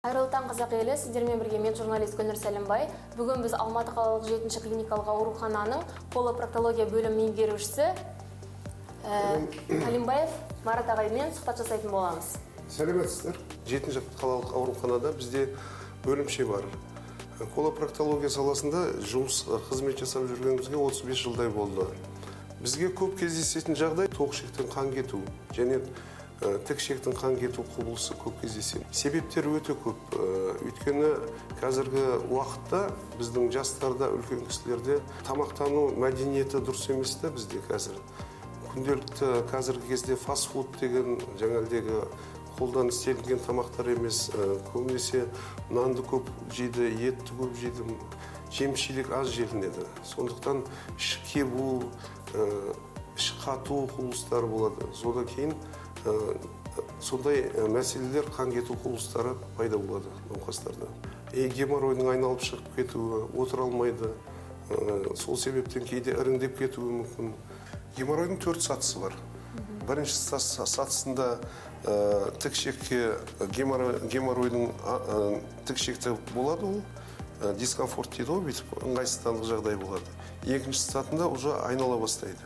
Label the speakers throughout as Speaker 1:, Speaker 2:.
Speaker 1: Қайырлы таң қазақ елі, сіздермен бірге мен журналист Гүлнұр Сәлімбай. Бүгін біз Алматы қалалық 7-ші клиникалық аурухананың колопроктология бөлім меңгерушісі Калимбаев Марат ағаймен сұхбат жасайтын боламыз.
Speaker 2: Сәлеметсіздер. 7-ші қалалық ауруханада бізде бөлімше бар. Колопроктология саласында жұмыс қызмет жасап жүргенімізге 35 жылдай болды. Бізге көп кездесетін жағдай тоқ ішектен қан кету және тік ішектің қан кету құбылысы көп кездеседі. Себептер өте көп. Өйткені қазіргі уақытта біздің жастарда, үлкен кісілерде тамақтану мәдениеті дұрыс емес та бізде қазір. Күнделікті қазіргі кезде фастфуд деген жаңалдегі қолдан істелінген тамақтар емес, көбінесе нанды көп жейді, етті көп жейді, жеміс-жидек аз желінеді. Сондықтан іш кебу, іш қату құбылыстары болады. Содан кейін сондай мәселелер, қан кету құбылыстары пайда болады науқастарда. Геморройдың айналып шығып кетуі, отыра алмайды. Сол себептен кейде іріңдеп кетуі мүмкін. Геморройдың 4 сатысы бар. Бірінші сатысында тік ішекке геморройдың тік ішекте болады, ол дискомфорт дейді, бүйтіп ыңғайсыздандық жағдай болады. Екінші сатысында уже айнала бастайды.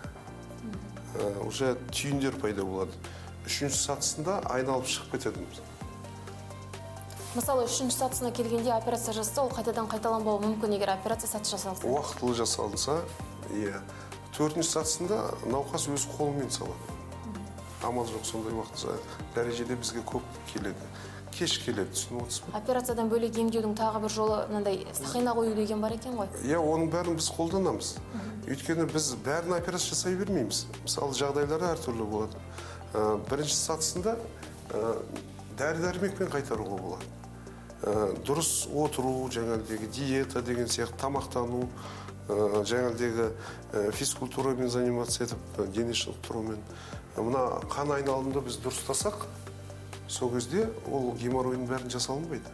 Speaker 2: Уже түйіндер пайда болады. Үшінші сатысында айналып шығып кетеді.
Speaker 1: Мысалы, үшінші сатысына келгенде операция жасалса, ол қайтадан қайталанбауы мүмкін, егер операция саты жасалса.
Speaker 2: Уақытылы жасалынса, төртінші сатысында науқас өз қолымен салады. Амал жоқ, сондай уақытта дәрежеде бізге көп келеді. Кеш келеді, түсініп отырсыз ба?
Speaker 1: Операциядан бөлек емдеудің тағы бір жолы мынандай сақина қою деген бар екен ғой?
Speaker 2: Оның бәрін біз қолданамыз. Өйткені біз бәрін операция жасай бермейміз. Мысалы, жағдайлары әртүрлі болады. Бірінші сатысында дәрі-дәрмекпен қайтаруға болады. Дұрыс отыру, жаңағыдегі диета деген сияқты тамақтану, жаңағыдегі физкультурамен заниматься етіп, дене шынықтырумен. Мына қан айналымды біз дұрыстасақ, сол кезде ол геморройдың бәрін жасалынбайды.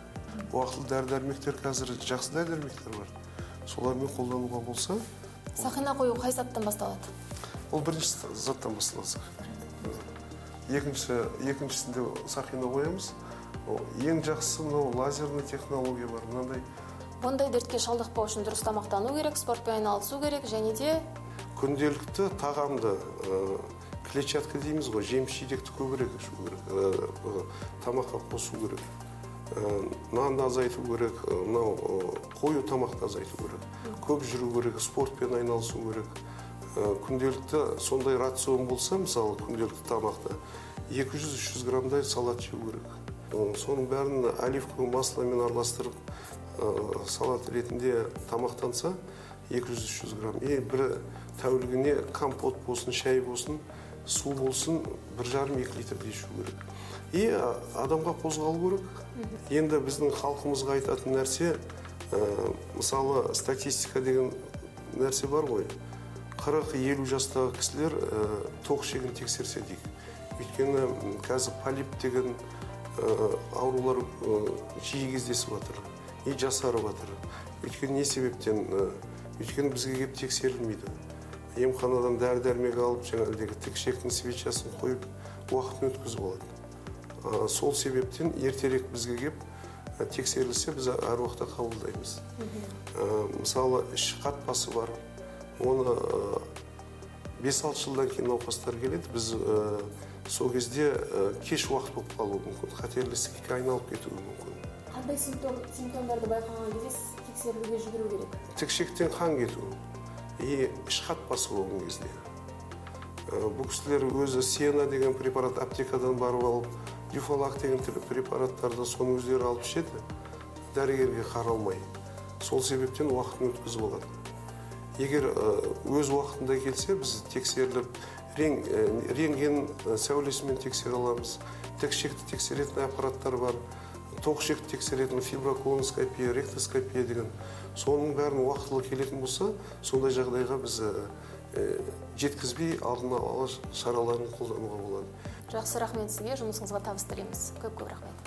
Speaker 2: Уақытылы дәрі-дәрмектер қазір жақсы дәрі-дәрмектер бар. Солармен қолдануға болса...
Speaker 1: Сақина қою қай заттан басталады?
Speaker 2: Ол бірінші заттан басталады. Екіншісінде сақина қоямыз. Ең жақсысы лазерный технология бар.
Speaker 1: Ондай дертке шалдықпау үшін дұрыс тамақтану керек, спортпен айналысу керек, және де
Speaker 2: күнделікті тағамды, клетчатка дейміз ғой, жеміс-жидекті көбірек ішу керек, тамаққа қосу керек. Нанды азайту керек, қою тамақты азайту керек. Көп жүру керек, спортпен айналысу керек. Күнделікті сондай рацион болса, мысалы, күнделікті тамақта 200-300 граммдай салат жеу керек. Соның бәрін оливковый масломен араластырып, салат ретінде тамақтанса 200-300 грамм. Бір тәулігіне компот болсын, шай болсын, су болсын, 1,5-2 литрдей ішу керек. Адамға қозғалу керек. Енді біздің халқымызға айтатын нәрсе, мысалы, статистика деген нәрсе бар ғой. 40-50 жастағы кісілер тоқ ішегін тексерсе дейік. Өйткені қазір полип деген аурулар жиі кездесіп жатыр. Жасарып жатыр. Өйткені не себептен? Өйткені бізге кеп тексерілмейді. Емханадан дәрі-дәрмек алып, жаңағыдегі тік ішектің свечасын қойып, уақытын өткізіп алады. Сол себептен ертерек бізге кеп тексерілсе, біз әр уақытта қабылдаймыз. Мысалы, іш қатпасы бар. Оны 5-6 жылдан кейін науқастар келеді. Біз сол кезде кеш уақыт болып қалуы мүмкін. Қатерлі ісікке айналып кетуі мүмкін.
Speaker 1: Қандай симптомдарды байқаған кезде тексерілуге жүгіру керек?
Speaker 2: Тік ішектен қан кету. Іш қатпасы болған кезде. Бұл кісілер өзі сена деген препарат аптекадан барып алып, дюфалак деген препараттарды соны өздері алып ішеді, дәрігерге қаралмай. Сол себептен уақытын өткізіп алады. Егер өз уақытында келсе, біз тексеріліп, рентген сәулесімен тексере аламыз. Тік ішекті тексеретін аппараттар бар. Тоқ ішекті тексеретін фиброколоноскопия, ректоскопия деген. Соның бәрін уақытылы келетін болса, сондай жағдайға біз жеткізбей алдын ала шараларын қолдануға болады.
Speaker 1: Жақсы, рахмет сізге, жұмысыңызға табыс тілейміз. Көп-көп рахмет.